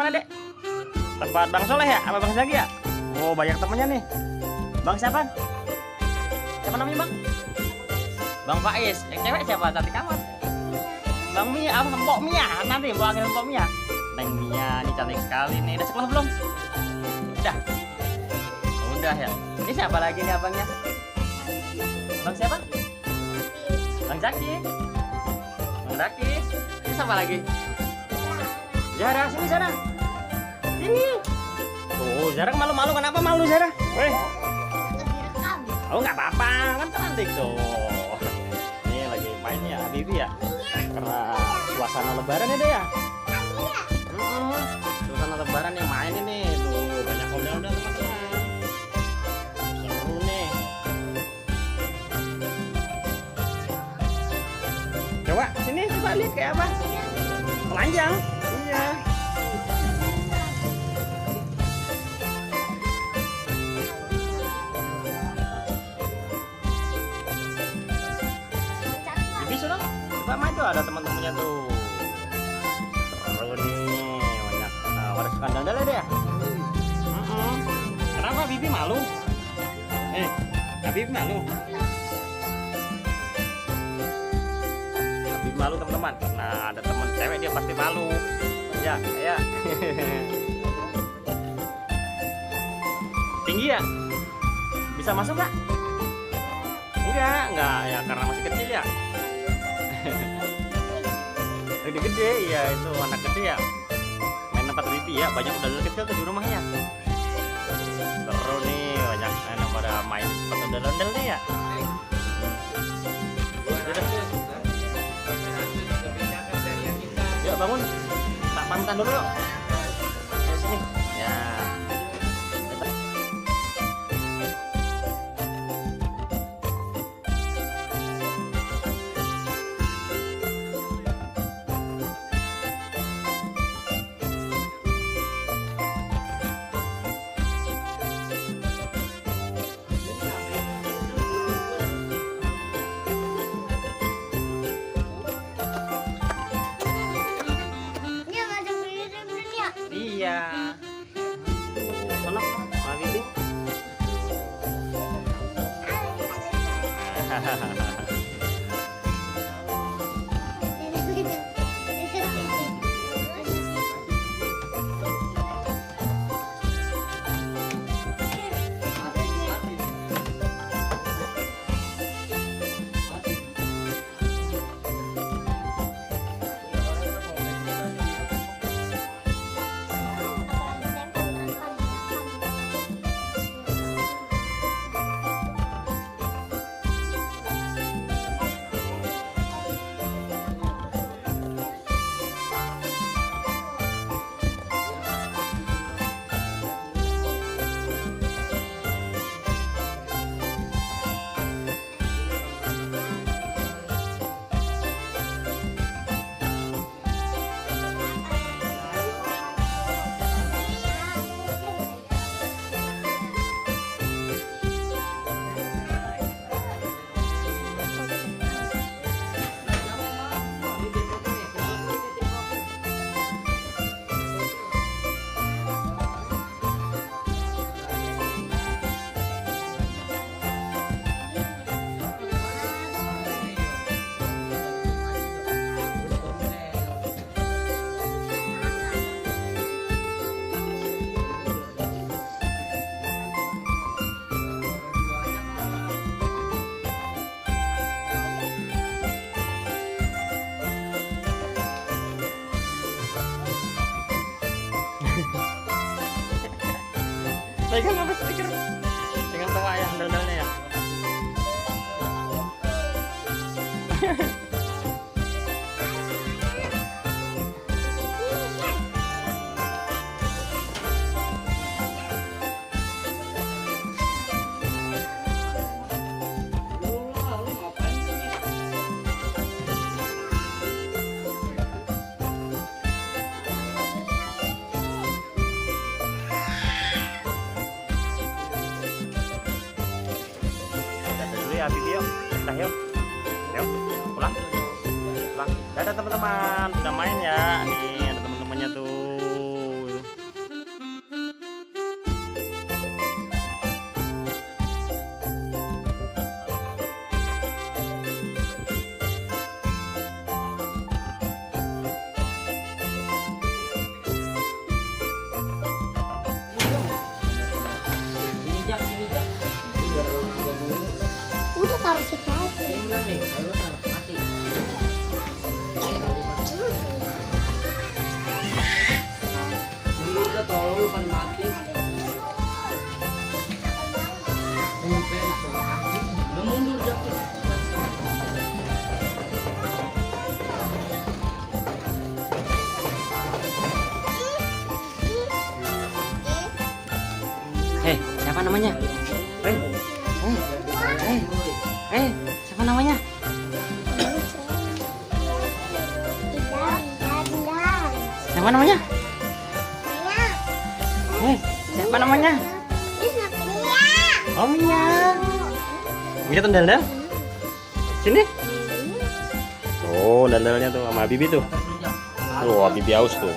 mana, Dek? Tempat Bang Soleh ya? Apa Bang Zaki ya? Oh, banyak temennya nih. Bang siapa? Siapa namanya, Bang? Bang Faiz. Yang cewek siapa? Cantik amat. Bang Mia, apa Mbok Mia? Nanti Mbok akhirnya Mbok Mia. Neng Mia, ini cantik sekali nih. Udah sekolah belum? Udah. Udah ya. Ini siapa lagi nih abangnya? Bang siapa? Bang Zaki. Bang Zaki. Ini siapa lagi? Zara, sini Zara. Sini. Tuh, Zara malu-malu. Kenapa malu Zara? Weh. Oh, nggak apa-apa. Kan cantik tuh. Ini lagi main ya, Bibi ya. Karena suasana lebaran ya, Dek ya. Suasana lebaran yang main ini tuh banyak ondel-ondel teman-teman. Seru nih. Coba sini coba lihat kayak apa. Telanjang. Iya. Bibi sudah. Coba main tuh ada teman-temannya tuh. Seru nih banyak. Nah, waris kandang deh ya. Kenapa Bibi malu? Bibi malu. Bibi malu teman-teman. Nah ada teman cewek dia pasti malu. Ya, ya. Tinggi ya? Bisa masuk nggak? Enggak ya karena masih kecil ya. Gede-gede ya itu anak gede ya. Main tempat Bibi ya banyak udah kecil tuh di rumahnya. Seru nih banyak yang pada main tempat ondel-ondel nih ya. Yuk bangun, tak pamitan dulu yuk. Ayo sini. Ya. Iya. Sono, Pak Bibi. Pegang apa stiker? Dengan tawa ya, handal-handalnya ya. Ya video kita yuk pulang dadah teman-teman udah main ya nih ada teman-temannya tuh Siapa namanya? Siapa namanya? Siapa namanya? Siapa namanya? Oh, Mia. Mia tuh dandal. Sini. Oh, dandalnya tuh sama Bibi tuh. Tuh, Bibi aus tuh.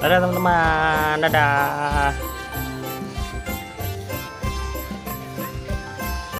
Dadah teman-teman, dadah.